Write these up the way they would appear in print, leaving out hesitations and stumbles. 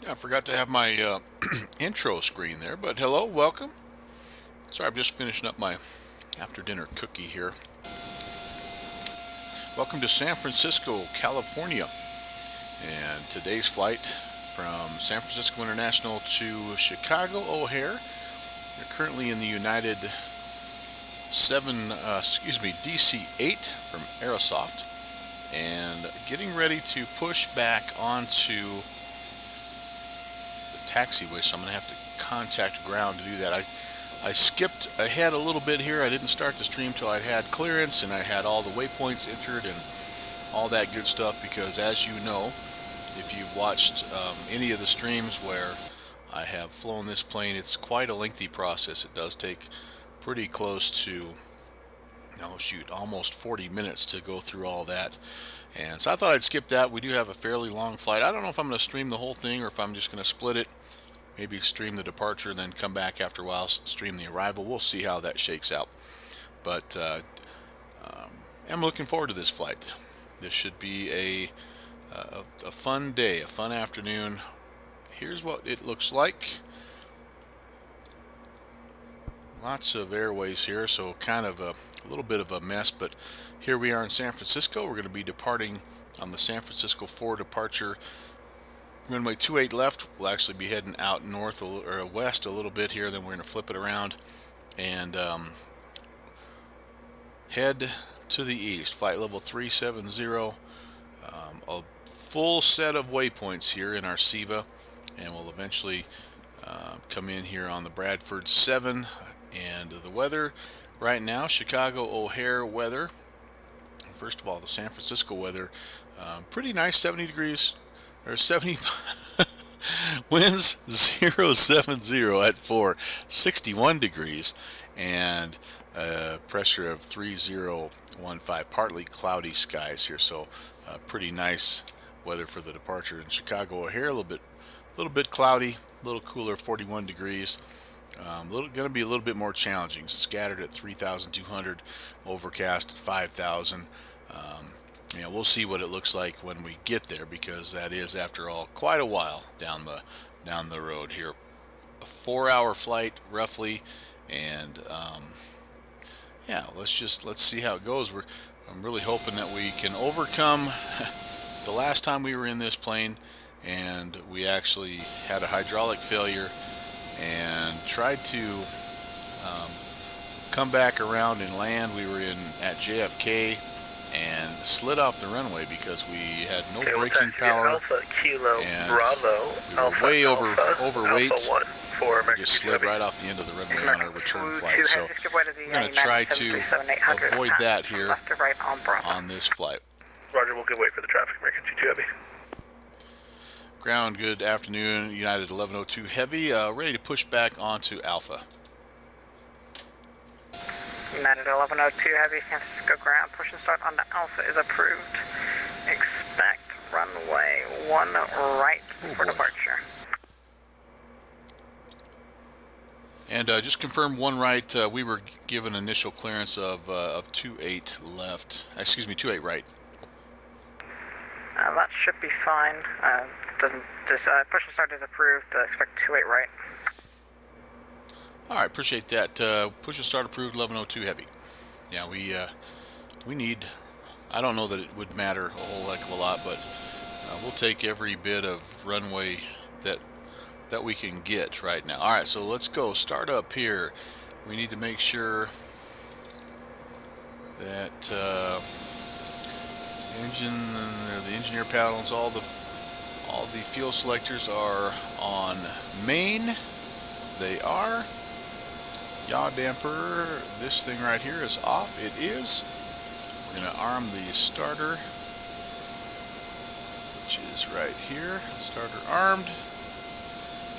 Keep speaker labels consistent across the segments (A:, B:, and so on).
A: I forgot to have my intro screen there, but hello, welcome. Sorry, I'm just finishing up my after dinner cookie here. Welcome to San Francisco, California. And today's flight from San Francisco International to Chicago O'Hare. You're currently in the DC-8 from Aerosoft, and getting ready to push back onto the taxiway. So I'm going to have to contact ground to do that. I skipped ahead a little bit here. I didn't start the stream till I had clearance and I had all the waypoints entered and all that good stuff, because as you know, if you've watched any of the streams where I have flown this plane, it's quite a lengthy process. It does take pretty close to, almost 40 minutes to go through all that. And so I thought I'd skip that. We do have a fairly long flight. I don't know if I'm going to stream the whole thing or if I'm just going to split it. Maybe stream the departure and then come back after a while, stream the arrival. We'll see how that shakes out. But I'm looking forward to this flight. This should be a fun day, a fun afternoon. Here's what it looks like. Lots of airways here, so kind of a little bit of a mess, but here we are in San Francisco. We're going to be departing on the San Francisco 4 departure. Runway 28 left. We'll actually be heading out north or west a little bit here, then we're going to flip it around and head to the east. Flight level 370. A full set of waypoints here in our SIVA, and we'll eventually come in here on the Bradford 7. And the weather right now, Chicago O'Hare weather. First of all, the San Francisco weather, pretty nice, 70 degrees, or 70 winds 070 at 4, 61 degrees, and pressure of 3015, partly cloudy skies here, so pretty nice weather for the departure in Chicago O'Hare. A little bit cloudy, a little cooler, 41 degrees. Going to be a little bit more challenging. Scattered at 3,200, overcast at 5,000. We'll see what it looks like when we get there, because that is, after all, quite a while down the road here. A 4-hour flight roughly, and let's see how it goes. I'm really hoping that we can overcome the last time we were in this plane, and we actually had a hydraulic failure and tried to come back around and land. We were at JFK and slid off the runway because we had no braking power,
B: Alpha, Kilo,
A: and
B: Bravo,
A: we were
B: Alpha,
A: way
B: Alpha,
A: overweight.
B: Alpha 1 for
A: We just slid right off the end of the runway on our return flight. So we're going to try to avoid that here on this flight.
B: Roger, we'll give way for the traffic, American 22 Heavy.
A: Ground, good afternoon. United 1102 Heavy, ready to push back onto Alpha.
C: United 1102 Heavy, San Francisco ground, push and start on the Alpha is approved. Expect runway 1 right for departure.
A: And just confirm 1 right, we were given initial clearance of 28 left, 28 right.
C: That should be fine. Push and start is approved. Expect 28 right.
A: All right, appreciate that. Push and start approved, 1102 Heavy. Yeah, we need. I don't know that it would matter a whole heck of a lot, but we'll take every bit of runway that we can get right now. All right, so let's go. Start up here. We need to make sure that the engineer panels, all the fuel selectors are on main. They are. Yaw damper, this thing right here is off. It is. We're going to arm the starter, which is right here. Starter armed.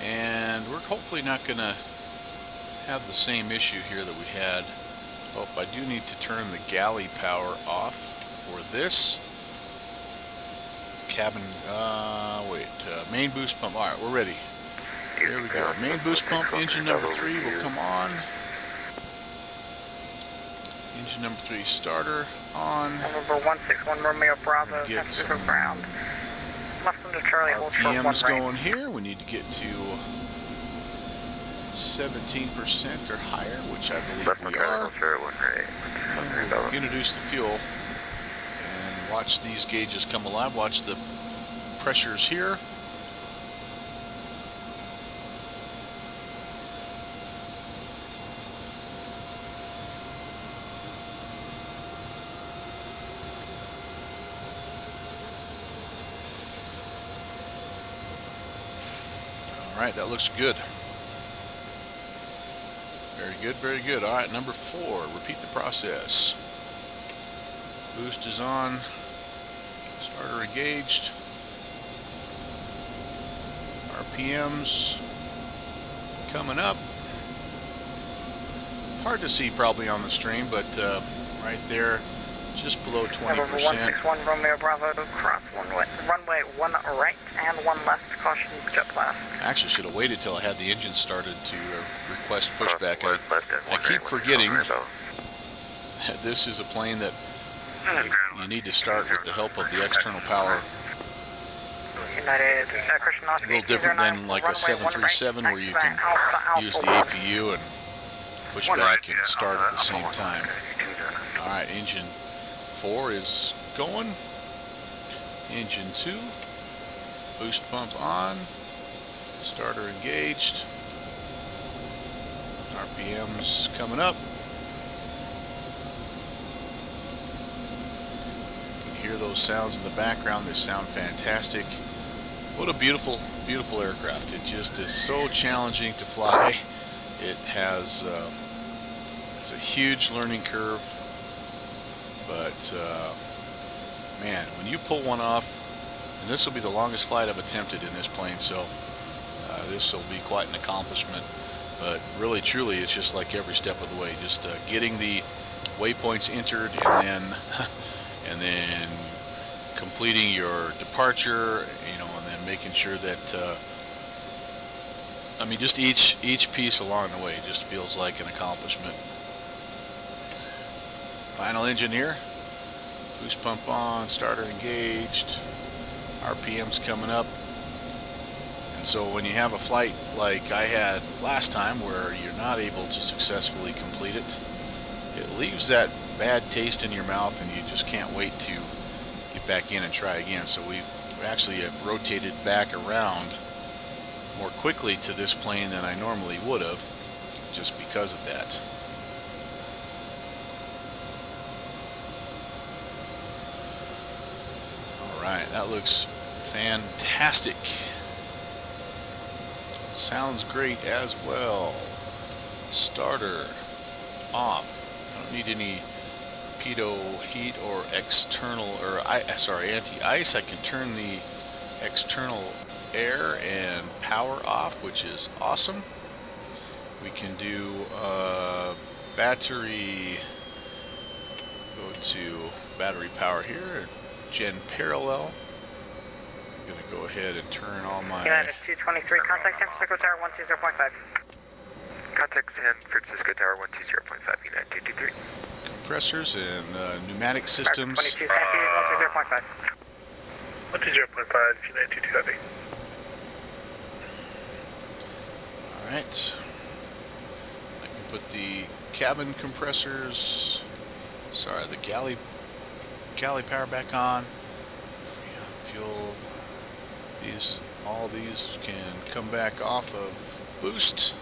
A: And we're hopefully not going to have the same issue here that we had. Oh, I do need to turn the galley power off for this. Cabin, main boost pump. All right, we're ready. There we go. Main boost pump, engine number 3 will come on. Engine number 3 starter on.
C: November 161 Romeo Bravo, San Francisco ground. left under Charlie, hold short 1
A: RPM's
C: right.
A: going here. We need to get to 17% or higher, which I believe we are. And we'll introduce the fuel and watch these gauges come alive. Watch the pressures here. All right, that looks good. Very good, very good. All right, number 4, repeat the process. Boost is on, starter engaged, RPMs coming up. Hard to see probably on the stream, but right there, just below 20%.
C: Number 161 Romeo Bravo, cross runway 1 right and 1 left, caution jet blast.
A: I actually should have waited till I had the engine started to request pushback. I keep forgetting that this is a plane that you need to start with the help of the external power.
C: United,
A: A little different than like a 737 where you can use the APU and push back and start at the same time. Alright, engine 4 is going. Engine 2, boost pump on, starter engaged, RPMs coming up. You can hear those sounds in the background. They sound fantastic. What a beautiful, beautiful aircraft. It just is so challenging to fly. It has, it's a huge learning curve, but man, when you pull one off, and this will be the longest flight I've attempted in this plane, so this will be quite an accomplishment. But really, truly, it's just like every step of the way, just getting the waypoints entered, and then completing your departure, you know, and then making sure that I mean, just each piece along the way just feels like an accomplishment. Final engine here. Boost pump on, starter engaged, RPM's coming up. And so when you have a flight like I had last time where you're not able to successfully complete it, it leaves that bad taste in your mouth and you just can't wait to get back in and try again. So we actually have rotated back around more quickly to this plane than I normally would have, just because of that. Alright, that looks fantastic. Sounds great as well. Starter off. I don't need any pitot heat or external, or anti-ice. I can turn the external air and power off, which is awesome. We can do battery, go to battery power here, gen parallel. I'm going to go ahead and turn all my...
C: United 223, contact San Francisco Tower 120.5.
D: Contact San Francisco Tower 120.5, United 223.
A: compressors and pneumatic systems.
C: 22, San Francisco 120.5.
B: 120.5, United 22 Heavy.
A: Alright. I can put the cabin compressors, the galley power back on. Fuel. All these can come back off of boost.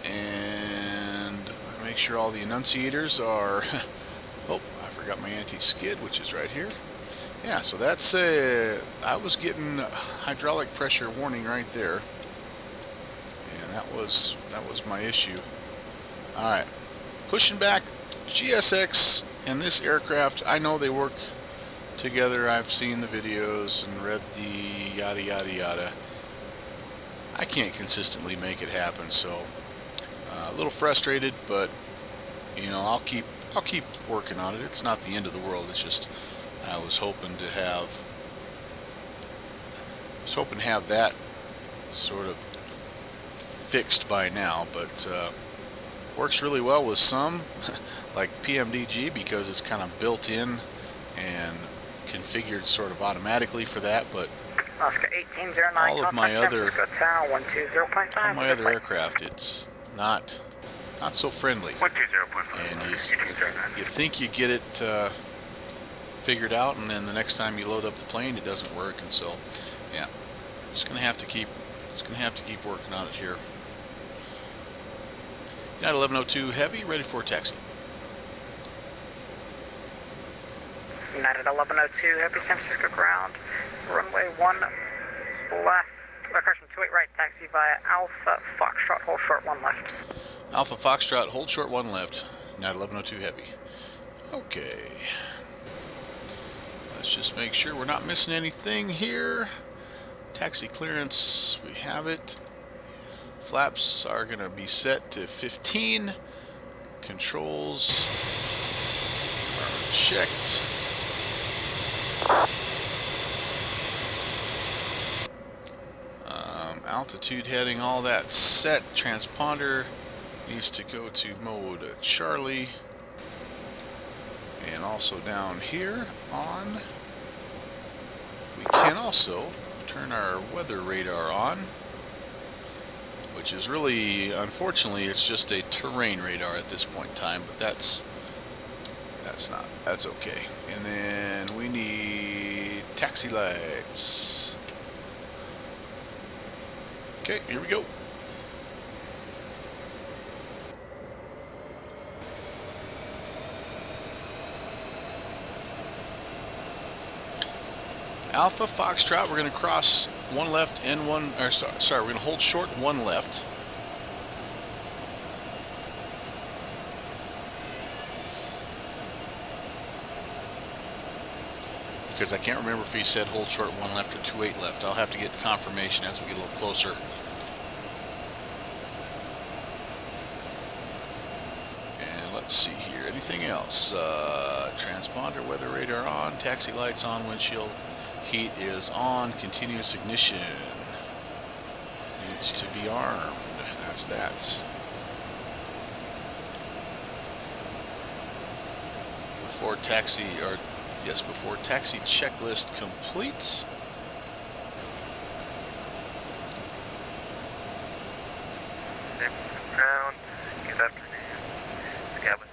A: And make sure all the annunciators are, oh, I forgot my anti-skid, which is right here. Yeah, so that's I was getting hydraulic pressure warning right there. And that was my issue. Alright, pushing back GSX and this aircraft. I know they work together. I've seen the videos and read the yada yada yada. I can't consistently make it happen, so a little frustrated, but you know, I'll keep working on it. It's not the end of the world. It's just I was hoping to have that sort of fixed by now, but works really well with some like PMDG because it's kind of built in and configured sort of automatically for that, but
C: Oscar 1809.
A: all of my other
C: Tower 120.5.
A: on my other aircraft, it's not so friendly.
B: 120.5.
A: And you think you get it figured out, and then the next time you load up the plane, it doesn't work. And so, yeah, just gonna have to keep working on it here. United 1102 Heavy, ready for taxi.
C: United 1102 Heavy, San Francisco ground, runway 1 left, correction, 28 right, taxi via Alpha Foxtrot, hold short 1 left.
A: Alpha Foxtrot, hold short 1 left. United 1102 Heavy. Okay. Let's just make sure we're not missing anything here. Taxi clearance, we have it. Flaps are going to be set to 15. Controls are checked. Altitude heading, all that set. Transponder needs to go to mode Charlie. And also down here on, we can also turn our weather radar on, which is really, unfortunately, it's just a terrain radar at this point in time, but that's okay. And then we need taxi lights. Okay, here we go. Alpha Foxtrot, we're going to cross 1 left and 1, or sorry, we're going to hold short 1 left. Because I can't remember if he said hold short 1 left or 28 left. I'll have to get confirmation as we get a little closer. And let's see here. Anything else? Transponder, weather radar on, taxi lights on, windshield heat is on, continuous ignition needs to be armed. That's that. Before taxi checklist complete.
D: Ground, good afternoon. Cabin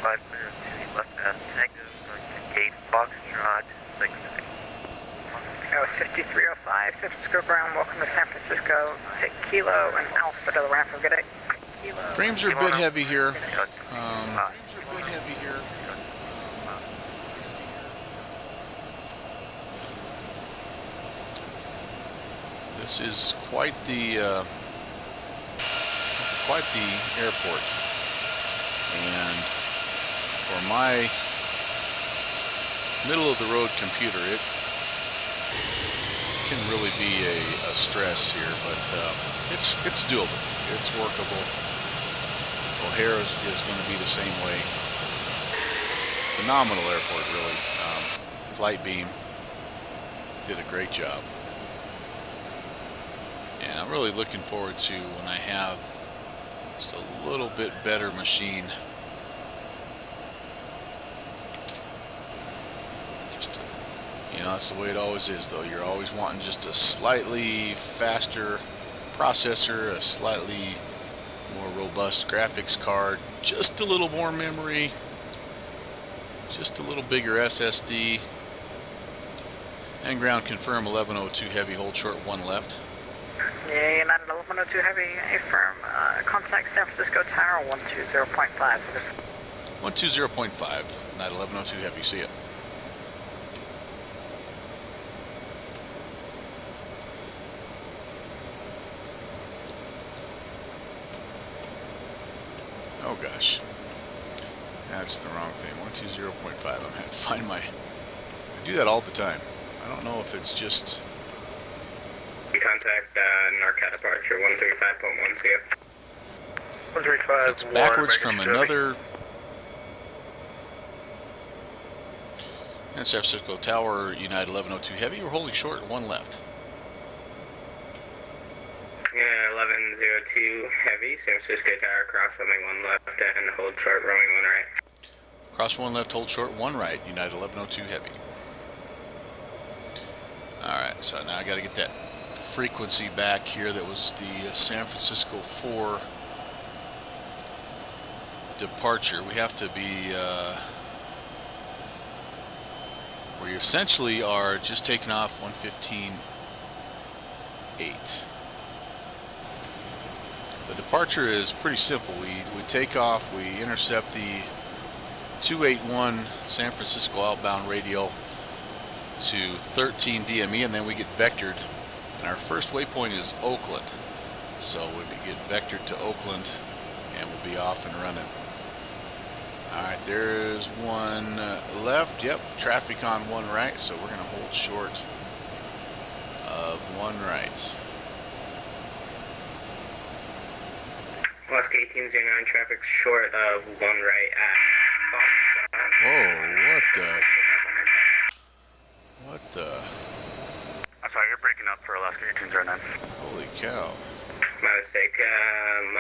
D: 5 minutes to the left Tango, going to gate Foxtrot, 6
C: That was 5305, San Francisco ground, welcome to San Francisco. Hit Kilo and Alpha to the ramp for good day. Kilo.
A: Frames are a bit heavy here. This is quite the airport, and for my middle of the road computer, it can really be a stress here, but it's doable. It's workable. O'Hare is going to be the same way. Phenomenal airport, really. Flight Beam did a great job. And I'm really looking forward to when I have just a little bit better machine. That's the way it always is, though. You're always wanting just a slightly faster processor, a slightly more robust graphics card, just a little more memory, just a little bigger SSD. And ground confirm 1102 Heavy, hold short 1 left.
C: Yeah, United 1102 Heavy, affirm, contact San Francisco Tower 120.5.
A: 120.5, United 1102 Heavy, see ya. Oh gosh, that's the wrong thing. 120.5. I'm gonna have to find my. I do that all the time. I don't know if it's just.
E: Contact Narcat departure 135.1. See ya.
B: 135.
A: It's backwards from another. And San Francisco Tower, United 1102 Heavy. We're holding short 1 left.
E: Yeah, 1102 Heavy, San Francisco Tower, cross runway 1 left and hold short runway 1 right.
A: Cross 1 left, hold short 1 right, United 1102 Heavy. Alright, so now I got to get that frequency back here. That was the San Francisco 4 departure. We have to be, we essentially are just taking off 115.8. The departure is pretty simple. We take off, we intercept the 281 San Francisco outbound radial to 13 DME, and then we get vectored. And our first waypoint is Oakland. So we get vectored to Oakland and we'll be off and running. Alright, there's one left. Yep, traffic on one right, so we're going to hold short of one right.
E: Alaska 1809, traffic short of one right at Foxtrot.
A: Whoa, what the?
B: I'm sorry, you're breaking up for Alaska 1809.
A: Holy cow.
E: My mistake.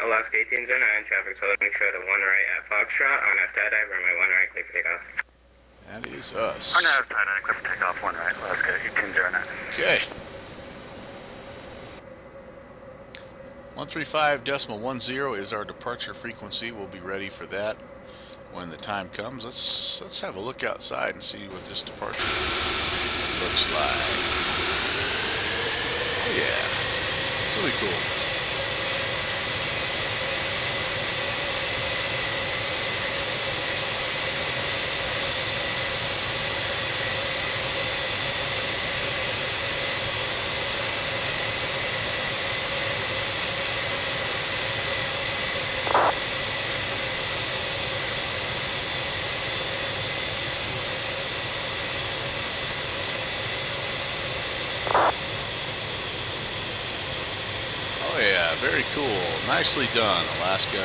E: Alaska 1809, traffic's holding short of one right at Foxtrot on a tie dive, runway one right, clear for takeoff.
A: That is us.
B: On your side, clear for takeoff, one right, Alaska 1809.
A: Okay. 135.10 is our departure frequency. We'll be ready for that when the time comes. Let's have a look outside and see what this departure looks like. Oh yeah, it's really cool. Very cool. Nicely done, Alaska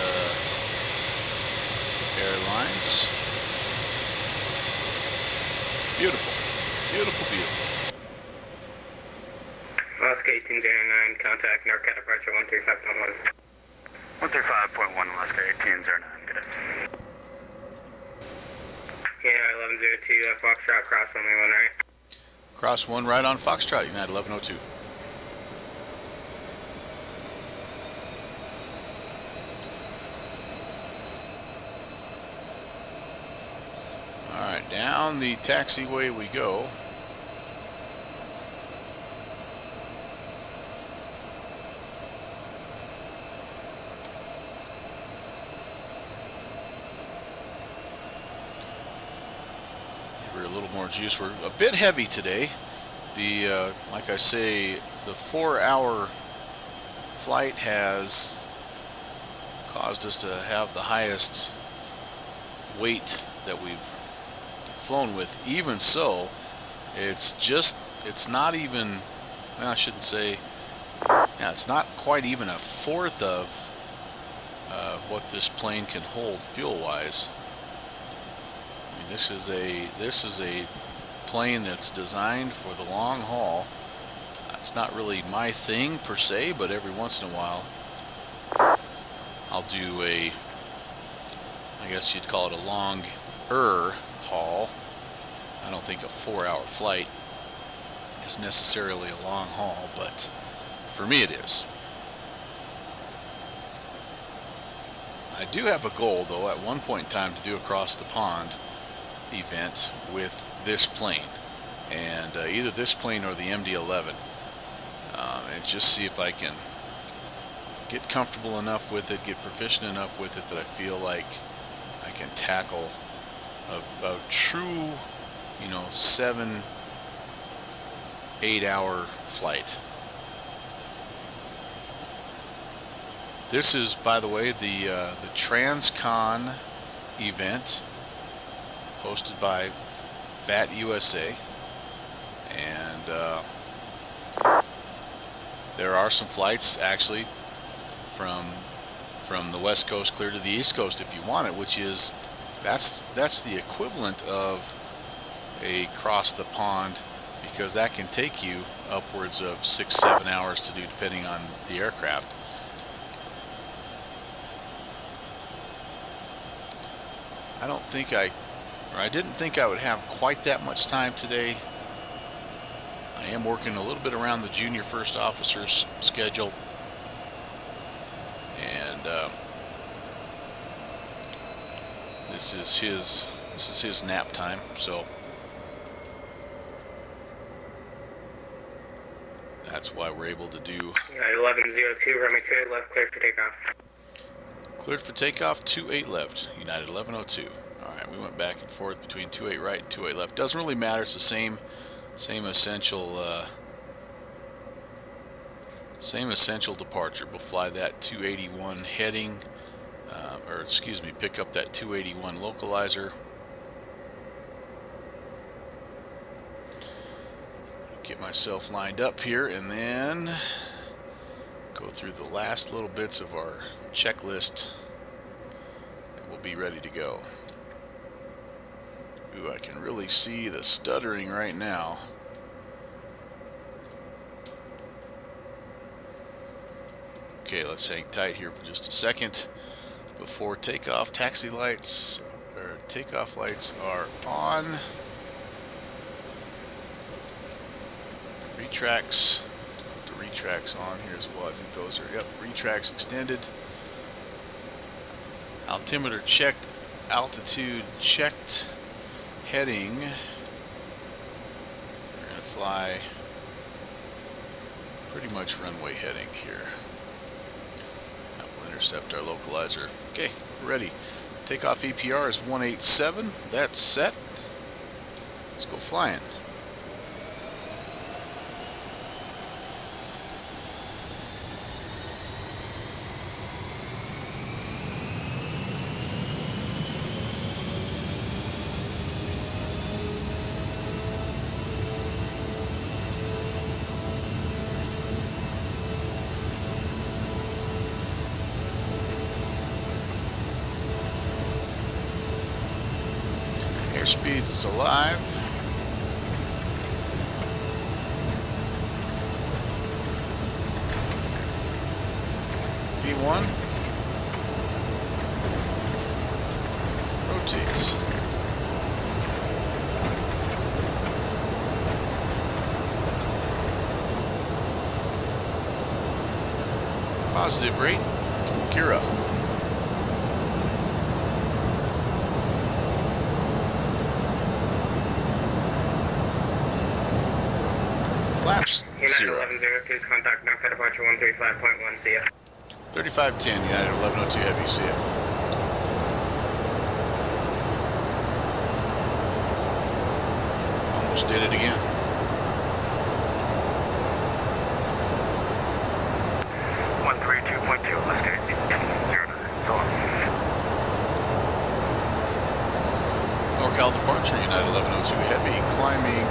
A: Airlines. Beautiful. Beautiful, beautiful.
E: Alaska 1809, contact NorCat departure 135.1.
B: 135.1, Alaska 1809, get it.
E: Yeah, 1102, Foxtrot, cross runway one right.
A: Cross one right on Foxtrot, United 1102. Alright, down the taxiway we go. Give her a little more juice. We're a bit heavy today. The like I say, the 4-hour flight has caused us to have the highest weight that we've flown with. Even so, it's not even, well, I shouldn't say, yeah, it's not quite even a fourth of what this plane can hold fuel wise. I mean, this is a plane that's designed for the long haul. It's not really my thing per se, but every once in a while I'll do a, I guess you'd call it a longer haul. I don't think a 4-hour flight is necessarily a long haul, but for me it is. I do have a goal, though, at one point in time to do a across the pond event with this plane, and either this plane or the MD-11, and just see if I can get comfortable enough with it, get proficient enough with it that I feel like I can tackle a true, 7-8 hour flight. This is, by the way, the Transcon event hosted by VAT USA, and there are some flights actually from the West Coast clear to the East Coast if you want it, which is that's the equivalent of a cross the pond, because that can take you upwards of 6-7 hours to do, depending on the aircraft. I didn't think I would have quite that much time today I am working a little bit around the junior first officer's schedule, and this is his nap time, so that's why we're able to do.
E: United 1102, runway 28 left, cleared for takeoff.
A: Cleared for takeoff, 28 left, United 1102. Alright, we went back and forth between 28 right and 28 left. Doesn't really matter, it's the same essential departure. We'll fly that 281 heading, or excuse me, pick up that 281 localizer. Get myself lined up here and then go through the last little bits of our checklist and we'll be ready to go. Ooh, I can really see the stuttering right now. Okay, let's hang tight here for just a second. Before takeoff, taxi lights, or takeoff lights are on. Retracts, put the retracts on here as well. I think those are, yep, retracts extended. Altimeter checked, altitude checked, heading. We're going to fly pretty much runway heading here. That will intercept our localizer. Okay, we're ready. Takeoff EPR is 187. That's set. Let's go flying. Airspeed is alive. V1 rotates. Positive rate. Gear up. Flaps
E: United
A: 0.
E: 1102, contact knock departure 135.1, see ya.
A: 3510, United 1102 Heavy, see ya. Almost did it again.
B: 132.2, let's get 09, so on.
A: NorCal departure, United 1102 Heavy, climbing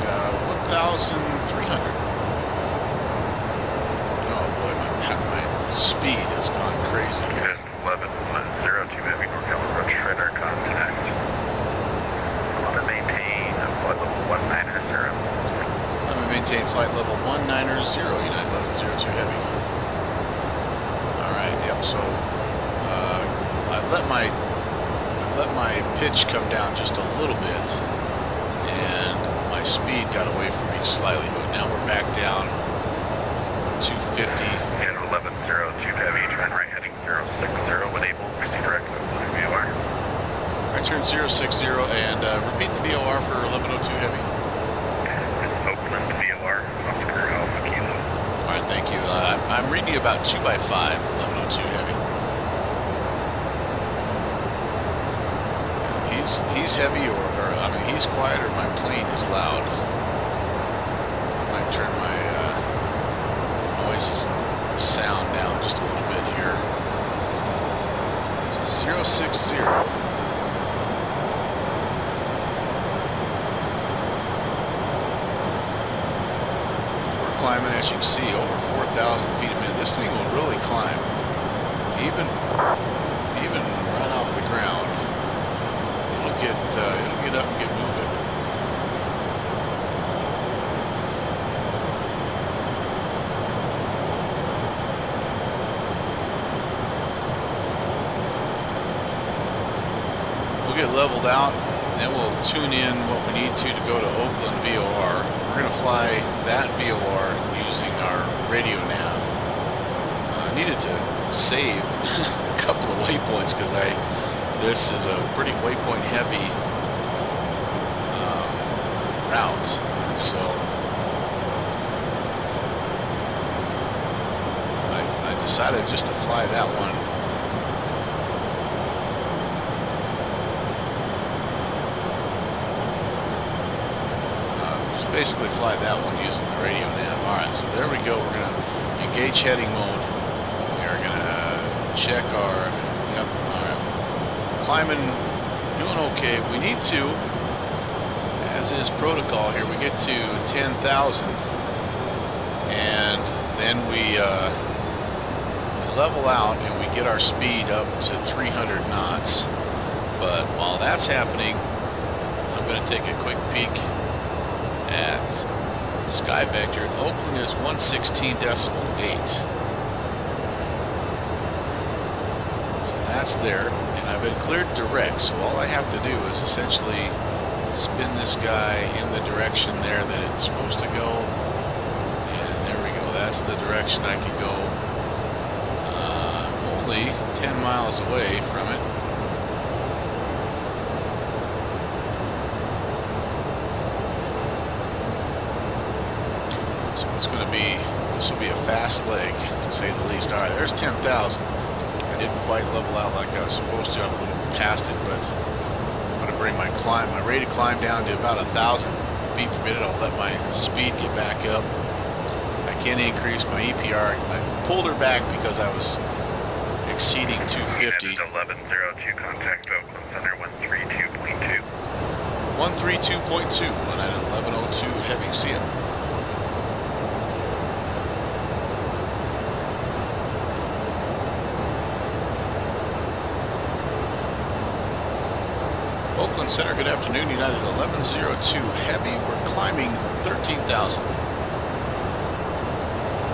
A: 1,300. My speed has gone crazy here.
B: 1102 Heavy, NorCal approach, radar contact. I want to maintain flight level 190.
A: Let me maintain flight level 190, United 1102 Heavy. Alright, yep, so I let my pitch come down just a little bit and my speed got away from me slightly, but now we're back down 250.
B: And 1102 Heavy, turn right heading 060 with able, proceed direct to VOR.
A: I turned 060 and repeat the VOR for 1102 Heavy.
B: Oakland VOR, Oscar Alpha Kilo.
A: Alright, thank you. I'm reading you about 2x5, 1102 Heavy. He's heavy or I mean, he's quiet or my plane is loud. I might turn my noises sound down just a little bit here. So 060. We're climbing, as you can see, over 4,000 feet a minute. This thing will really climb, even right off the ground. It'll get up and get moving. We'll get leveled out, and then we'll tune in what we need to go to Oakland VOR. We're going to fly that VOR using our radio nav. I needed to save a couple of waypoints because this is a pretty waypoint heavy route, and so I decided just to fly that one. Basically fly that one using the radio nav. Alright, so there we go. We're going to engage heading mode. We're going to check our, yep, alright, climbing, doing okay. We need to, as is protocol here, we get to 10,000 and then we level out and we get our speed up to 300 knots. But while that's happening, I'm going to take a quick peek at Sky Vector. Oakland is 116.8. So that's there, and I've been cleared direct, so all I have to do is essentially spin this guy in the direction there that it's supposed to go, and there we go. That's the direction I can go. Only 10 miles away from it. It's going to be, this will be a fast leg, to say the least. All right, there's 10,000. I didn't quite level out like I was supposed to. I'm a little past it, but I'm going to bring my rate of climb down to about 1,000 feet per minute. I'll let my speed get back up. I can increase my EPR. I pulled her back because I was exceeding 250.
B: 1102, contact Oakland Center 132.2.
A: 132.2, and at 1102, heavy CM. Oakland Center, good afternoon. United 1102 heavy. We're climbing 13,000.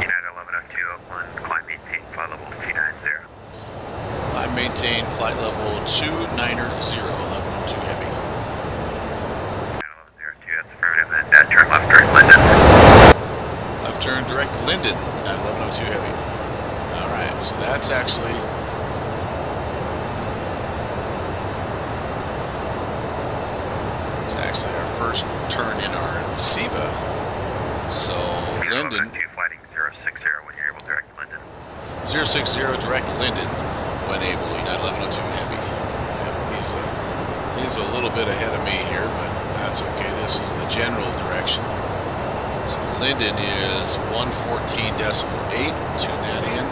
B: United 1102 Oakland, climb maintain flight level 290.
A: I maintain flight level 290, 1102 heavy.
B: United 1102, that's affirmative. And turn left direct Linden.
A: Left turn direct Linden, United 1102 heavy. Alright, so that's actually our first turn in our SEVA. So Linden,
B: 2 fighting 060 when you're able to direct Linden.
A: 060 direct Linden when able, United 1102 heavy. He's a little bit ahead of me here, but that's okay. This is the general direction. So Linden is 114.8. Tune that in.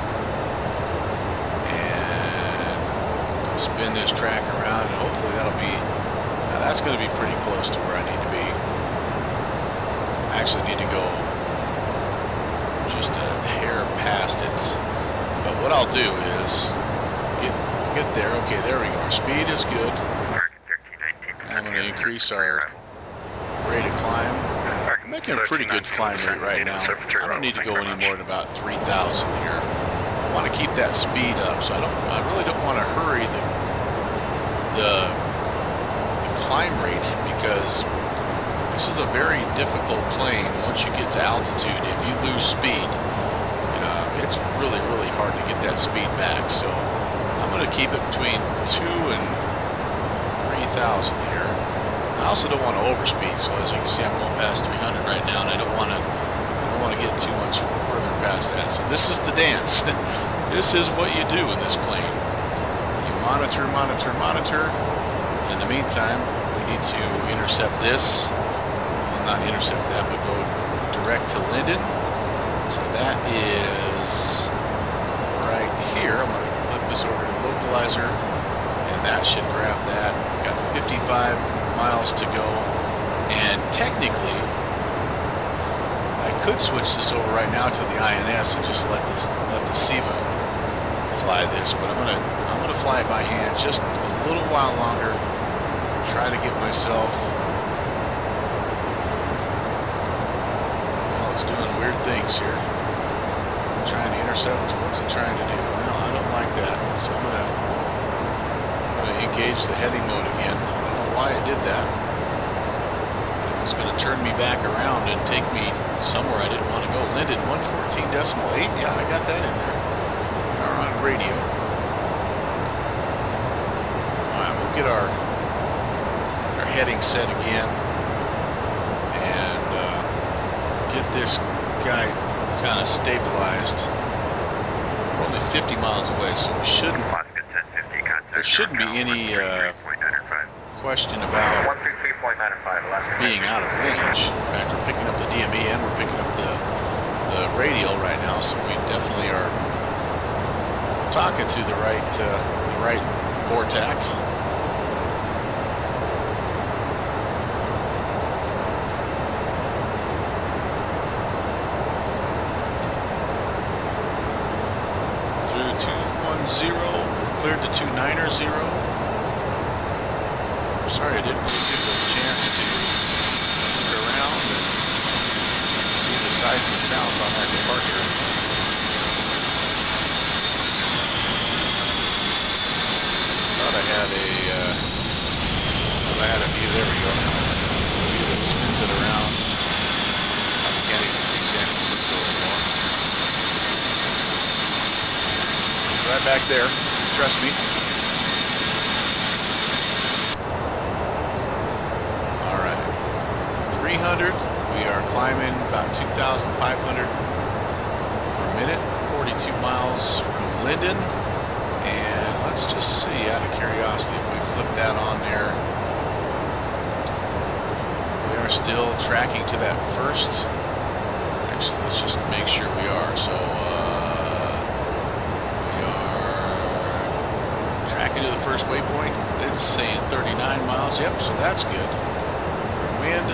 A: And spin this track around, and hopefully that'll be, that's going to be pretty close to where I need to be. I actually need to go just a hair past it. But what I'll do is get there. Okay, there we go. Our speed is good. I'm going to increase our rate of climb. I'm making a pretty good climb rate right now. I don't need to go any more than about 3,000 here. I want to keep that speed up, so I really don't want to hurry the climb rate, because this is a very difficult plane. Once you get to altitude, if you lose speed, it's really, really hard to get that speed back. So I'm going to keep it between 2,000 and 3,000 here. I also don't want to overspeed, so as you can see, I'm going past 300 right now, and I don't want to get too much further past that. So this is the dance. This is what you do in this plane. You monitor, monitor, monitor. In the meantime, we need to intercept this. Well, not intercept that, but go direct to Linden. So that is right here. I'm going to flip this over to localizer, and that should grab that. Got 55 miles to go, and technically I could switch this over right now to the INS and just let the SEVA fly this, but I'm gonna fly it by hand just a little while longer. Try to get myself. Well, it's doing weird things here. I'm trying to intercept. What's it trying to do? Well, I don't like that, so I'm gonna engage the heading mode again. I don't know why it did that. It was It's going to turn me back around and take me somewhere I didn't want to go. Linden 114.8. Yeah, I got that in there. We are on radio. All right, we'll get our heading set again and get this guy kind of stabilized. We're only 50 miles away, so we shouldn't. There shouldn't be any question about being out of range. In fact, we're picking up the DME and we're picking up the radial right now, so we definitely are talking to the right VORTAC. Through 210, cleared to 290. Sorry, I didn't really give them a chance to look around and see the sights and sounds on that departure. Thought I had a view. There we go. A view that spins it around. I can't even see San Francisco anymore. Right back there. Trust me. 300, we are climbing about 2,500 per minute, 42 miles from Linden, and let's just see, out of curiosity, if we flip that on there, we are still tracking to that first, actually let's just make sure we are, so we are tracking to the first waypoint. It's saying 39 miles, yep, so that's good. Wind,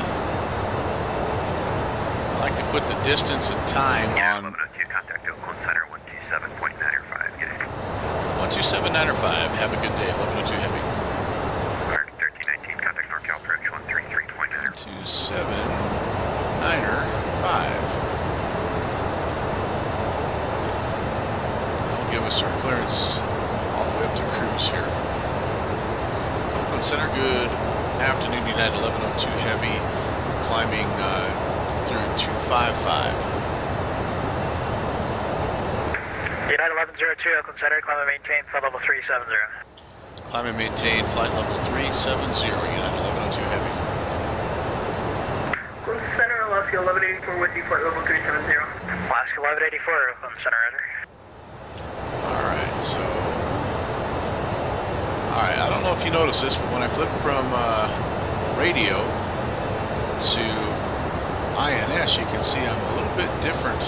A: I like to put the distance and time on 127.905. Have a good day. 1102 Heavy.
B: 1319, contact NorCal approach 133.9.
A: 127.905. That'll give us our clearance all the way up to cruise here. Oakland Center, good afternoon, United 1102 Heavy, climbing through 255.
C: United 1102, Oakland Center, climb and maintain flight level 370.
A: Climb and maintain flight level 370, United 1102 Heavy.
C: Oakland Center, Alaska 1184 with you, flight level 370. Alaska 1184, Oakland Center, roger.
A: Alright, so... Alright, I don't know if you noticed this, but when I flip from radio to INS, you can see I'm a little bit different,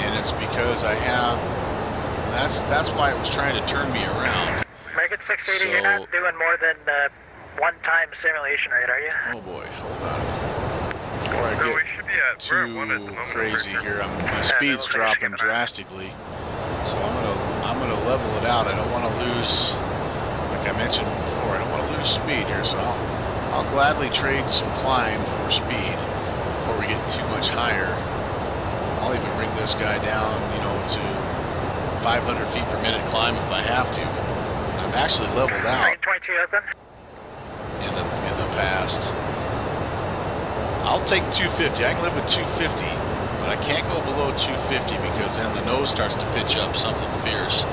A: and it's because I have, that's why it was trying to turn me around.
C: Make it 680,
A: So,
C: you're not doing more than one-time simulation rate, are you?
A: oh boy, hold on. Before I
B: No, we
A: get
B: should be at, we're at 1 at the moment.
A: crazy here, my speed's dropping drastically, so I'm gonna level it out. I don't want to lose, like I mentioned before, I don't want to lose speed here, so I'll gladly trade some climb for speed before we get too much higher. I'll even bring this guy down, you know, to 500 feet per minute climb if I have to. I've actually leveled out
C: 22 open.
A: in the past. I'll take 250. I can live with 250, but I can't go below 250 because then the nose starts to pitch up something fierce,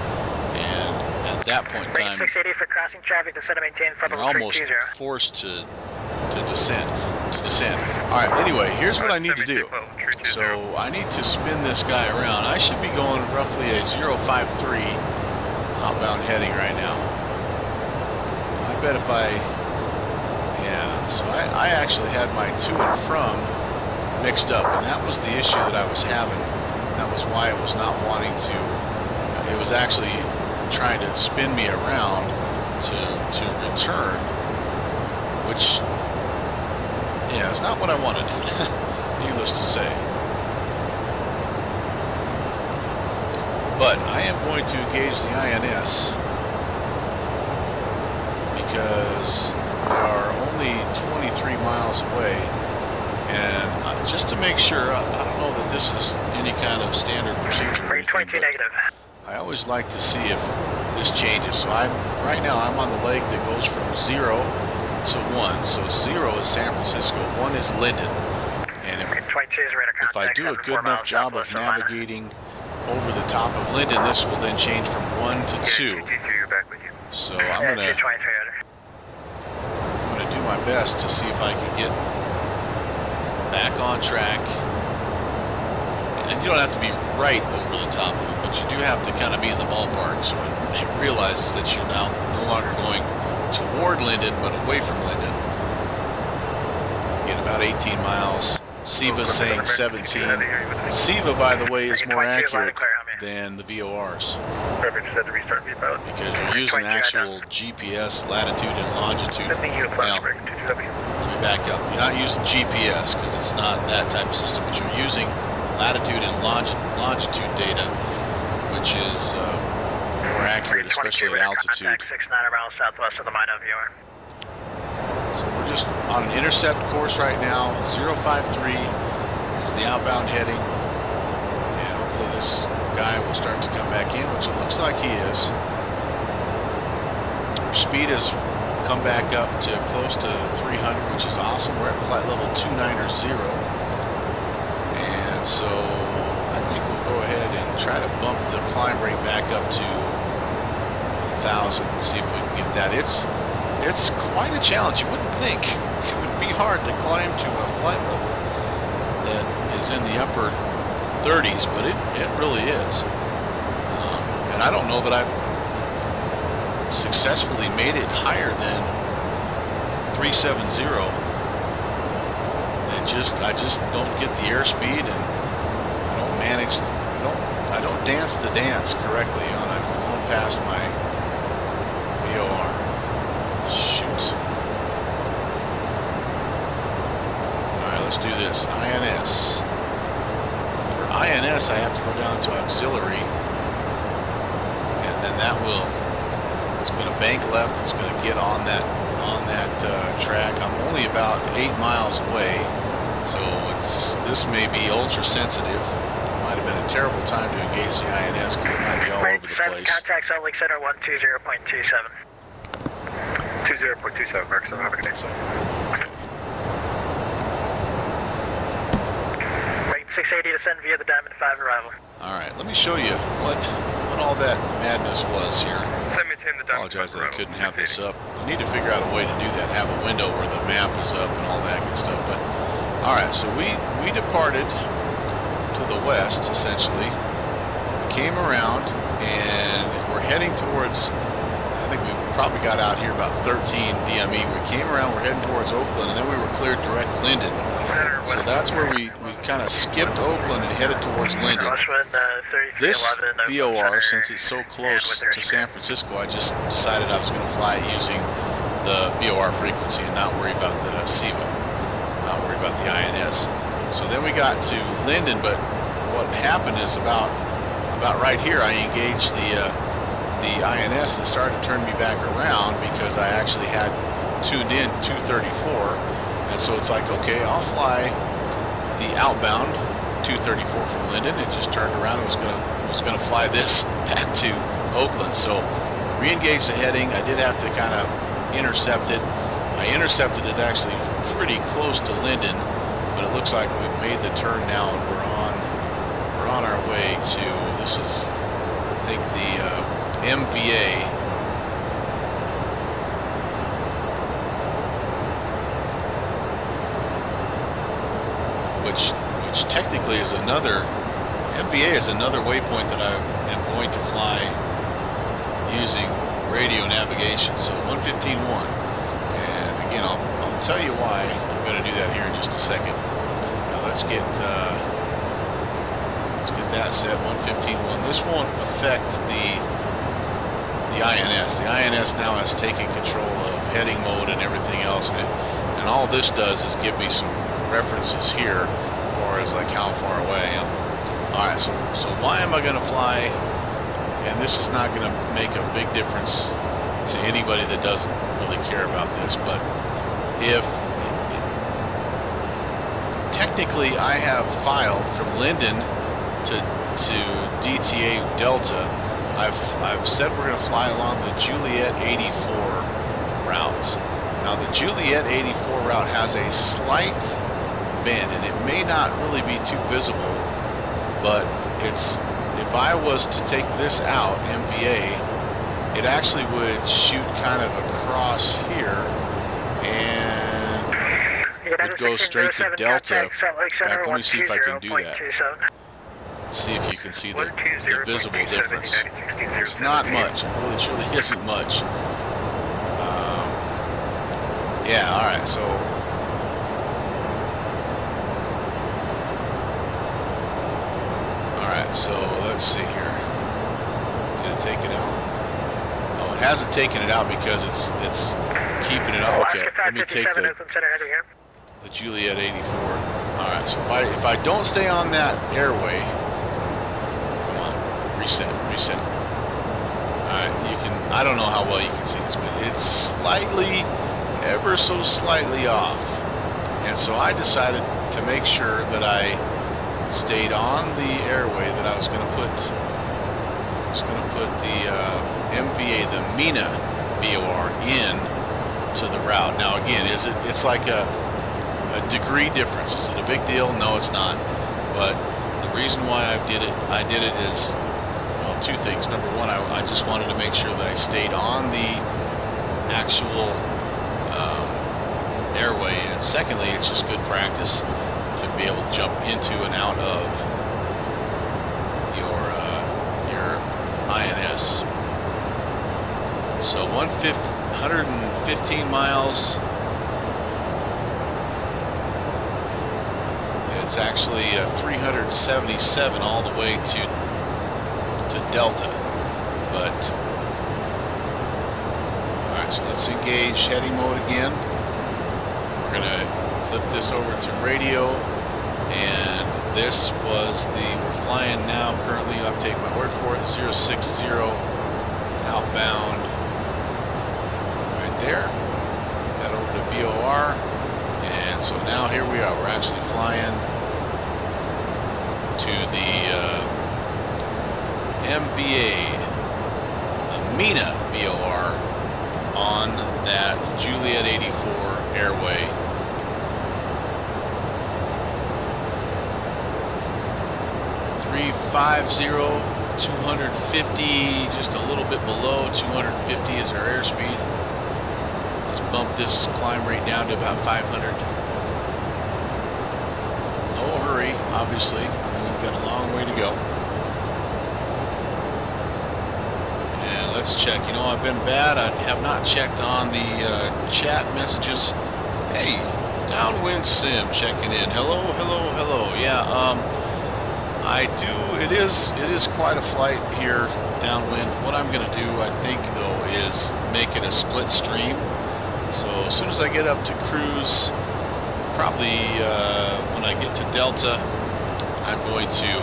A: and at that point in time,
C: 680 for crossing traffic, descend and maintain flight
A: you're
C: level
A: almost
C: 320.
A: forced to descend. All right. Anyway, here's what I need to do. So I need to spin this guy around. I should be going roughly a 053 outbound heading right now. I bet if so I actually had my to and from mixed up, and that was the issue that I was having. That was why it was not wanting to, it was actually trying to spin me around to return, which, yeah, it's not what I wanted, needless to say. But I am going to engage the INS because we are only 23 miles away, and just to make sure, I don't know that this is any kind of standard procedure or anything,
C: 22 negative.
A: I always like to see if this changes. So right now I'm on the leg that goes from 0 to 1. So 0 is San Francisco, 1 is Linden. And if I do a good enough job of navigating over the top of Linden, this will then change from 1 to 2. So I'm gonna do my best to see if I can get back on track. And you don't have to be right over the top of it, but you do have to kind of be in the ballpark so it realizes that you're now no longer going toward Linden, but away from Linden. Get about 18 miles. SIVA's saying 17. SIVA, by the way, is more accurate than the VORs. Because you're using actual GPS latitude and longitude. Well, let me back up. You're not using GPS because it's not that type of system, but you're using latitude and longitude data, which is more accurate, especially at altitude.
C: 69 miles southwest of the Minot viewer.
A: So we're just on an intercept course right now. 053 is the outbound heading. And hopefully this guy will start to come back in, which it looks like he is. Our speed has come back up to close to 300, which is awesome. We're at flight level 290. And so I think we'll go ahead and try to bump the climb rate back up to 1,000 and see if we can get that. It's quite a challenge. You wouldn't think it would be hard to climb to a flight level that is in the upper 30s, but it really is. And I don't know that I've successfully made it higher than 370. I just don't get the airspeed, and I don't dance the dance correctly. I've flown past my VOR. Shoot. Alright, let's do this. INS. For INS, I have to go down to auxiliary, and then it's going to bank left. It's going to get on that track. I'm only about 8 miles away, so this may be ultra sensitive. Might have been a terrible time to engage the INS because it might be all over the place.
C: Contact Salt Lake Center 120.27.
B: 20.27, Mark, so have a good day.
C: Wait 680 to send via the Diamond 5 arrival.
A: Alright, let me show you what all that madness was here.
B: Send me to the Diamond.
A: Apologize that I couldn't have this up. I need to figure out a way to do that, have a window where the map is up and all that good stuff. But alright, so we departed to the west, essentially. We came around and we're heading towards, I think we probably got out here about 13 DME. We came around, we're heading towards Oakland, and then we were cleared direct Linden. So that's where we kind of skipped Oakland and headed towards Linden. This VOR, since it's so close to San Francisco, I just decided I was going to fly it using the VOR frequency and not worry about the SIVA, not worry about the INS. So then we got to Linden, but what happened is about right here I engaged the INS and started to turn me back around because I actually had tuned in 234, and so it's like, okay, I'll fly the outbound 234 from Linden. It just turned around and was gonna fly this back to Oakland. So re-engaged the heading. I did have to kind of intercept it. I intercepted it actually pretty close to Linden, but it looks like we've made the turn now and we're on our way to, this is I think the MVA, which technically is another, MVA is another waypoint that I am going to fly using radio navigation. So 115.1, and again I'll tell you why I'm going to do that here in just a second. Now let's get that set. 115.1. This won't affect the INS. The INS now has taken control of heading mode and everything else, and all this does is give me some references here as far as like how far away I am. Alright, so why am I going to fly? And this is not going to make a big difference to anybody that doesn't really care about this, but if technically I have filed from Linden to DTA Delta, I've said we're going to fly along the Juliet 84 routes. Now the Juliet 84 route has a slight bend, and it may not really be too visible, but it's, if I was to take this out, MVA, it actually would shoot kind of across here and would go straight to Delta. In fact, let me see if I can do that. See if you can see the visible difference. It's not much. It really truly isn't much. Yeah, alright, so alright, so let's see here. Did it take it out? Oh, it hasn't taken it out because it's keeping it up. Okay, let me take the Juliet 84. Alright, so if I don't stay on that airway, come on, reset. Alright, you can, I don't know how well you can see this, but it's slightly, ever so slightly off. And so I decided to make sure that I stayed on the airway that I was going to put the MVA, the MENA VOR in to the route. Now again, it's like a degree difference. Is it a big deal? No, it's not. But the reason why I did it is, well, two things. Number one, I just wanted to make sure that I stayed on the actual airway, and secondly, it's just good practice to be able to jump into and out of your INS. So 115 miles. It's actually 377 all the way to Delta. But all right, so let's engage heading mode again. We're gonna flip this over to radio, and this was we're flying now currently, I'll take my word for it, 060 outbound right there. Put that over to VOR, and so now here we are. We're actually flying to the MVA, the MENA VOR on that Juliet 84 airway. .350, 250, just a little bit below 250 is our airspeed. Let's bump this climb rate down to about 500. No hurry, obviously. We've got a long way to go. And let's check. You know, I've been bad. I have not checked on the chat messages. Hey, Downwind Sim checking in. Hello. Yeah, I do. It is quite a flight here downwind. What I'm going to do, I think, though, is make it a split stream. So as soon as I get up to cruise, probably when I get to Delta, I'm going to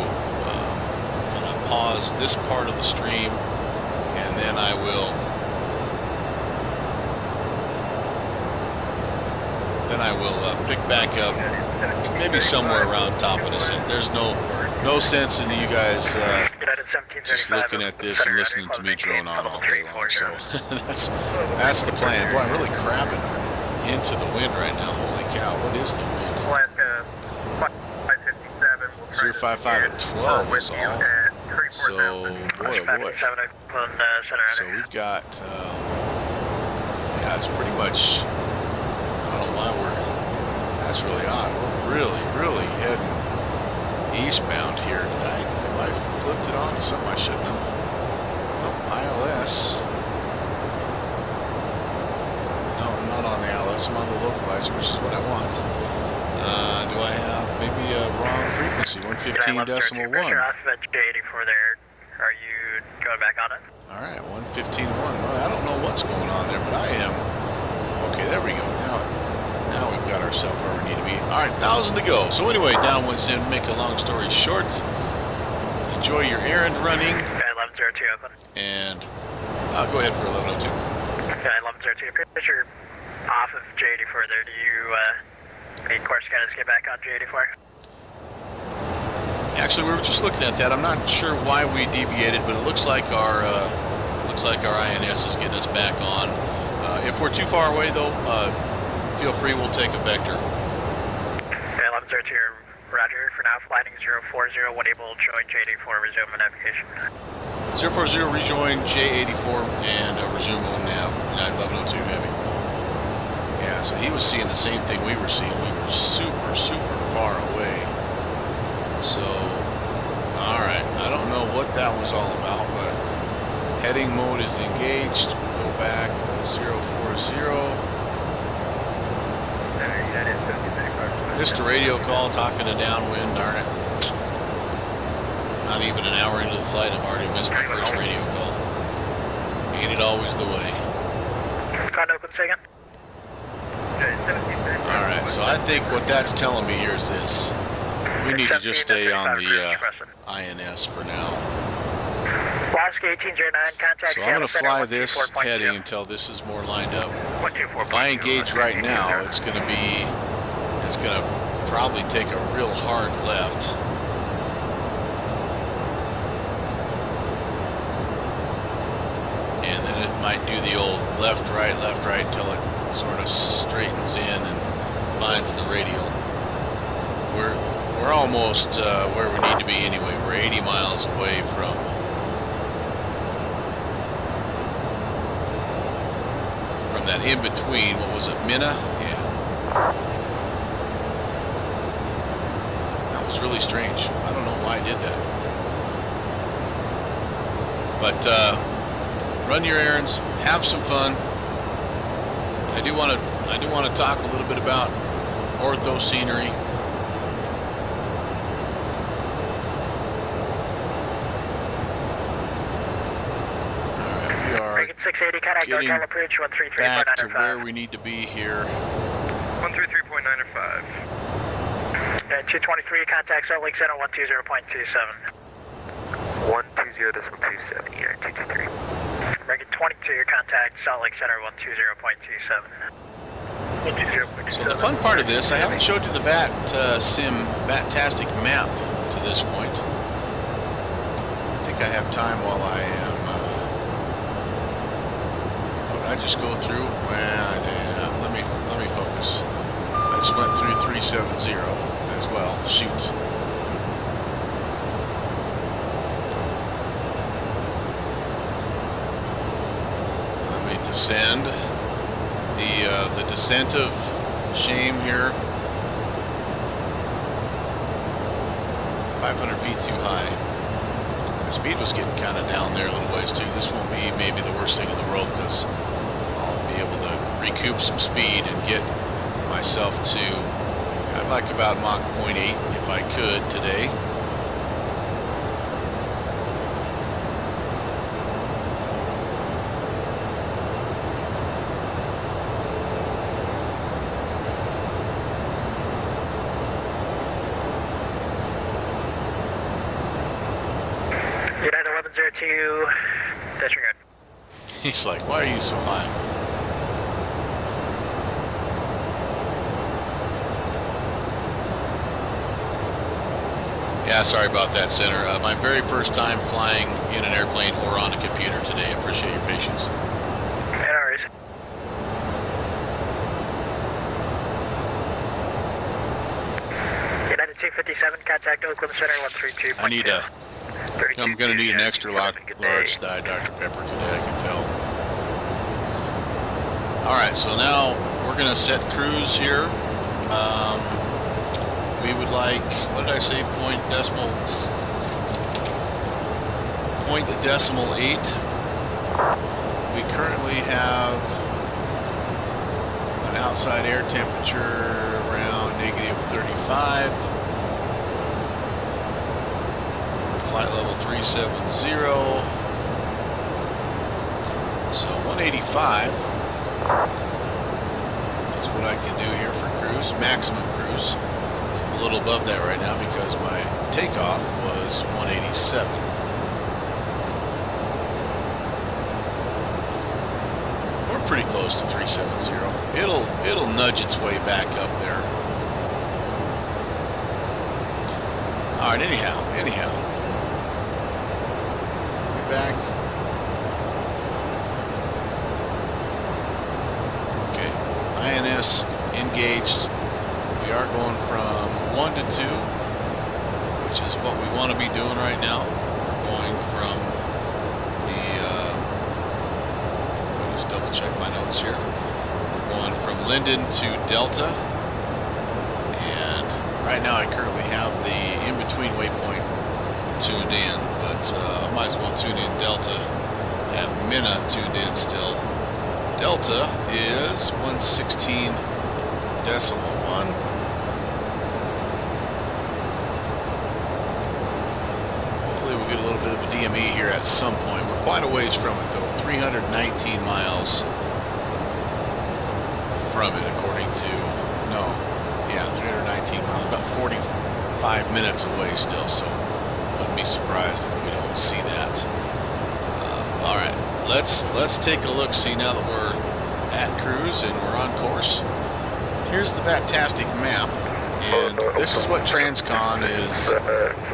A: kind of pause this part of the stream, and then I will pick back up maybe somewhere around top of this. And there's no sense in you guys just looking at this and listening to me drone on all day long. So that's the plan. Boy, I'm really crabbing into the wind right now. Holy cow, what is the wind? 055 at 12 is all. So, boy, oh boy. So we've got, yeah, it's pretty much, I don't know why that's really odd. We're really heading eastbound here tonight. Have I flipped it on to something I shouldn't have? Nope, ILS. No, I'm not on the ILS. I'm on the localizer, which is what I want. Do I have maybe a wrong frequency? 115.1.
D: J84 there. Are you going back on it?
A: Alright, 115.1. Well, I don't know what's going on there, but I am. Okay, there we go. Now we've got ourselves where we need to be. Alright, 1,000 to go. So anyway, Downwind Sim, make a long story short. Enjoy your errand running.
D: Okay, 1102 open.
A: And I'll go ahead for 1102.
D: Okay, 1102. If you're off of J84 there, do you need course guidance to get back on J84?
A: Actually, we were just looking at that. I'm not sure why we deviated, but it looks like our INS is getting us back on If we're too far away, though, feel free. We'll take a vector.
D: Okay, 1102, roger. For now, flighting 040, when able, join J84, resume navigation.
A: 040, rejoin J84 and resume on nav. 1102 heavy. Yeah, so he was seeing the same thing we were seeing. We were super, super far away. So, alright. I don't know what that was all about, but heading mode is engaged. Go back 040. Missed a radio call talking to downwind, darn it. Not even an hour into the flight, I've already missed my first radio call. Ain't it always the way? Alright, so I think what that's telling me here is this. We need to just stay on the INS for now. So I'm going to fly this heading until this is more lined up. If I engage right now, it's going to probably take a real hard left. And then it might do the old left, right, until it sort of straightens in and finds the radial. We're almost where we need to be anyway. We're 80 miles away from that in-between. What was it, Minna? Yeah. That was really strange. I don't know why I did that. But run your errands, have some fun. I do want to talk a little bit about ortho scenery.
C: Getting back
A: to where we need to be here.
D: 133.905.
C: 223, contact Salt Lake Center 120.27.
D: 120.27, yeah, 223.
C: Breaking 22, contact Salt Lake Center 120.27.
A: So the fun part of this, I haven't showed you the Vattastic map to this point. I think I have time while I am. I just go through and let me focus. I just went through 370 as well. Shoot. Let me descend. The descent of shame here. 500 feet too high. The speed was getting kind of down there a little ways too. This won't be maybe the worst thing in the world because I'll be able to recoup some speed and get myself to, I'd like about Mach 0.8 if I could today.
C: United 1102, disregard.
A: He's like, why are you so high? Yeah, sorry about that, Center. My very first time flying in an airplane or on a computer today. I appreciate your patience.
C: No worries. United 257, contact Oakland Center 132.
A: I'm going to need an extra large Diet Dr. Pepper today, I can tell. Alright, so now we're going to set cruise here. We would like, what did I say, point decimal 8. We currently have an outside air temperature around -35. Flight level 370. So 185 is what I can do here for cruise, maximum cruise. I'm a little above that right now because my takeoff was 187. We're pretty close to 370. It'll nudge its way back up there. All right, anyhow. Back. INS engaged. We are going from 1 to 2, which is what we want to be doing right now. We're going from the, let me just double check my notes here. We're going from Linden to Delta, and right now I currently have the in-between waypoint tuned in, but I might as well tune in Delta. I have Minna tuned in still. Delta is 116.1. Hopefully we'll get a little bit of a DME here at some point. We're quite a ways from it though, 319 miles from it according to, no, yeah, 319 miles, about 45 minutes away still, so wouldn't be surprised if we don't see that. All right, let's take a look, see now that we're at cruise and we're on course. Here's the Vattastic map, and this is what Transcon is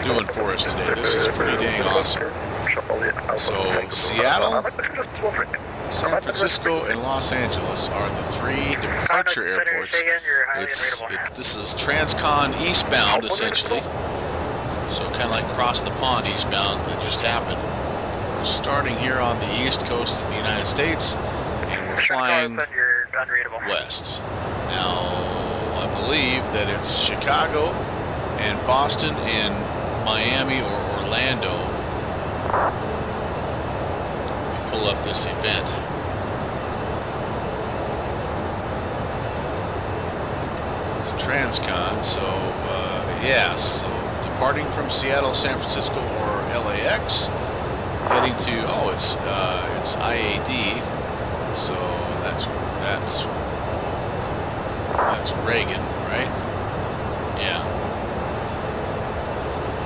A: doing for us today. This is pretty dang awesome. So Seattle, San Francisco, and Los Angeles are the 3 departure airports. This is Transcon eastbound, essentially. So kind of like cross the pond eastbound that just happened. We're starting here on the east coast of the United States, and we're flying west. Now, I believe that it's Chicago and Boston and Miami or Orlando. Let me pull up this event. It's Transcon, so yeah, so departing from Seattle, San Francisco, or LAX, heading to, oh, it's IAD, so that's Reagan, right? Yeah.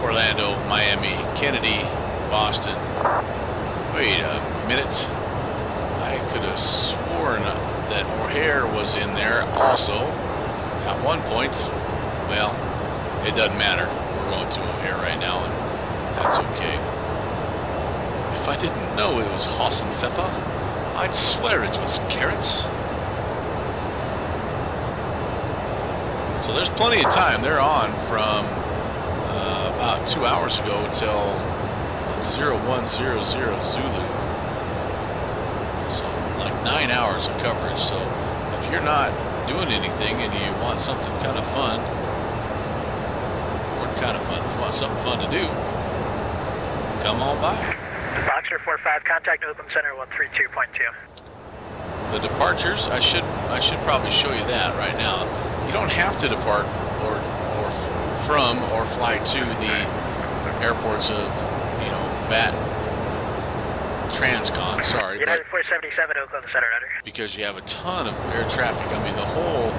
A: Orlando, Miami, Kennedy, Boston. Wait a minute. I could have sworn that O'Hare was in there also at one point. Well, it doesn't matter. We're going to O'Hare right now, and that's okay. If I didn't know it was Hassenpfeffer, I'd swear it was carrots. So there's plenty of time. They're on from about 2 hours ago till 0100 Zulu. So like 9 hours of coverage. So if you're not doing anything and you want something kind of fun, or kind of fun, if you want something fun to do, come on by.
C: Boxer 45, contact Oakland Center 132.2.
A: The departures, I should probably show you that right now. You don't have to depart or from or fly to the airports of, you know, Transcon, sorry,
C: United 477 Oakland Center, Under.
A: Because you have a ton of air traffic. I mean, the whole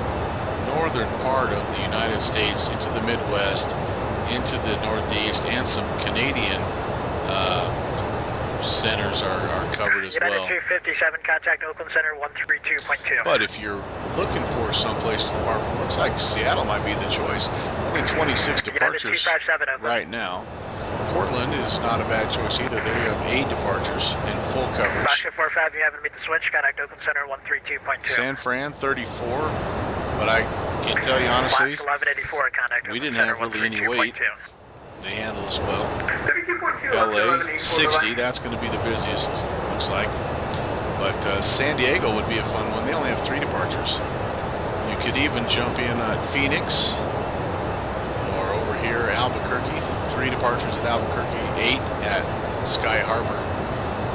A: northern part of the United States into the Midwest, into the Northeast, and some Canadian centers are covered as well.
C: United 257, contact Oakland Center 132.2.
A: But if you're looking for someplace to depart from, looks like Seattle might be the choice. Only 26 departures right now. Portland is not a bad choice either. They have 8 departures and full coverage.
C: Boxer 45, you haven't meet the switch, contact Oakland Center 132.2.
A: San Fran 34, but I can tell you honestly,
C: 1184, contact
A: we didn't have really any weight. They handle us well. LA 60, that's going to be the busiest, looks like. But San Diego would be a fun one. They only have 3 departures. You could even jump in at Phoenix, or over here Albuquerque. 3 departures at Albuquerque, 8 at Sky Harbor.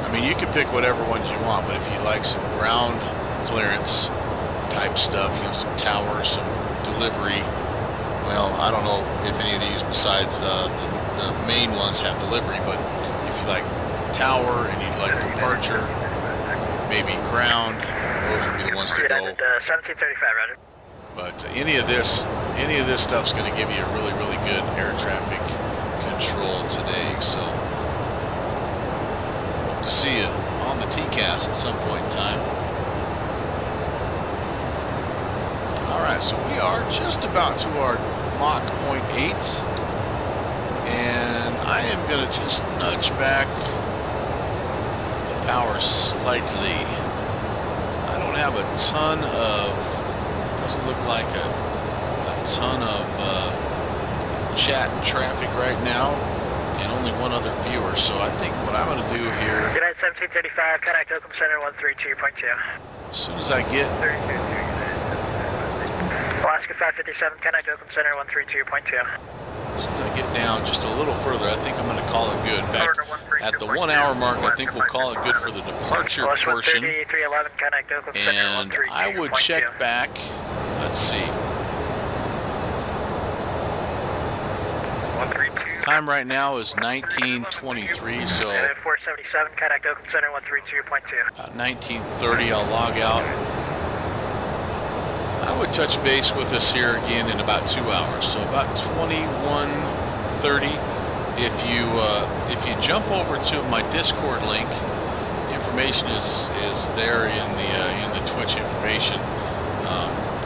A: I mean, you can pick whatever ones you want, but if you like some ground clearance type stuff, you know, some towers, some delivery. Well, I don't know if any of these besides the main ones have delivery, but if you like tower and you like departure, maybe ground, those would be the ones to go.
C: 1735, Roger.
A: But any of this stuff's going to give you a really, really good air traffic control today. So hope to see you on the TCAS at some point in time. Alright, so we are just about to our Mach 0.8, and I am going to just nudge back the power slightly. I don't have a ton of Doesn't look like a ton of chat traffic right now, and only one other viewer. So I think what I'm going to do here,
C: United 1735, contact Oakland Center 132.2.
A: as soon as I get
C: Alaska 557, contact Oakland Center 132.2.
A: As soon as I get down just a little further, I think I'm going to call it good. In fact, at the 1 hour mark, I think we'll call it good for the departure portion. And I would check back. Let's see. Time right now is 19:23, so
C: 477, contact Oakland Center 132.2.
A: about 19:30, I'll log out. I would touch base with us here again in about 2 hours, so about 21:30. If you jump over to my Discord link, the information is there in the Twitch information.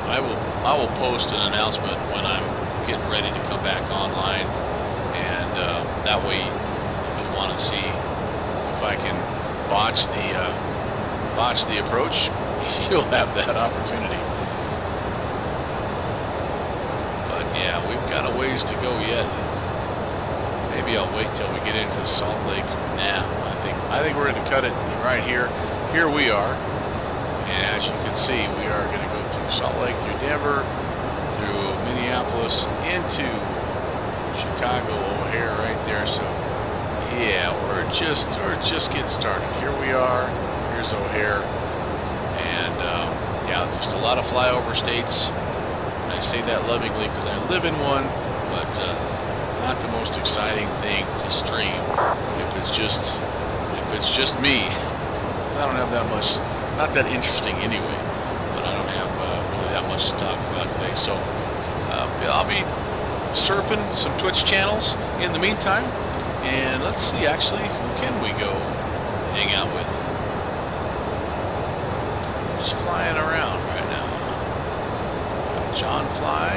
A: I will post an announcement when I'm getting ready to come back online, and that way, if you want to see if I can botch the approach, you'll have that opportunity. Yeah, we've got a ways to go yet. Maybe I'll wait till we get into Salt Lake. Nah, I think we're going to cut it right here. Here we are. And as you can see, we are going to go through Salt Lake, through Denver, through Minneapolis, into Chicago O'Hare right there. So yeah, we're just getting started. Here we are. Here's O'Hare. And yeah, just a lot of flyover states. I say that lovingly because I live in one, but not the most exciting thing to stream if it's just me. I don't have that much, not that interesting anyway, but I don't have really that much to talk about today. So I'll be surfing some Twitch channels in the meantime, and let's see, actually, who can we go hang out with? Who's flying around right now? John Fly,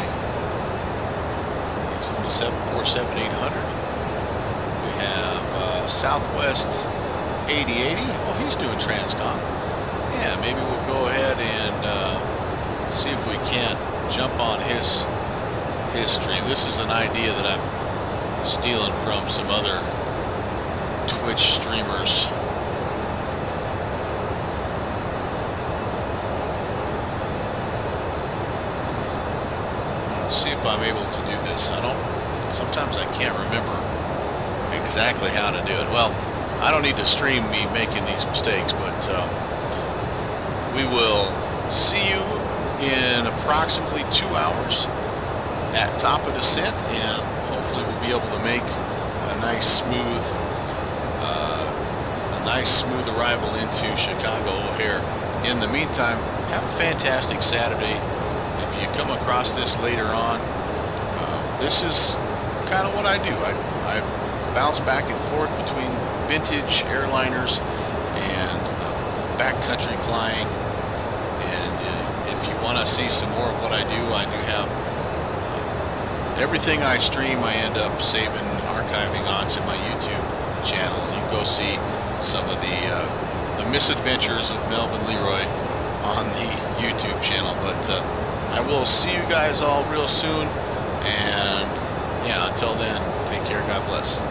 A: he's in the 747-800. We have Southwest 8080. Oh, he's doing Transcom. Yeah, maybe we'll go ahead and see if we can't jump on his stream. This is an idea that I'm stealing from some other Twitch streamers. See if I'm able to do this. Sometimes I can't remember exactly how to do it. Well, I don't need to stream me making these mistakes, but we will see you in approximately 2 hours at top of descent, and hopefully we'll be able to make a nice smooth arrival into Chicago O'Hare. In the meantime, have a fantastic Saturday. If you come across this later on, this is kind of what I do. I bounce back and forth between vintage airliners and backcountry flying. And if you want to see some more of what I do have everything I stream. I end up saving, archiving onto my YouTube channel, and you can go see some of the misadventures of Melvin Leroy on the YouTube channel. But I will see you guys all real soon, and yeah, until then, take care, God bless.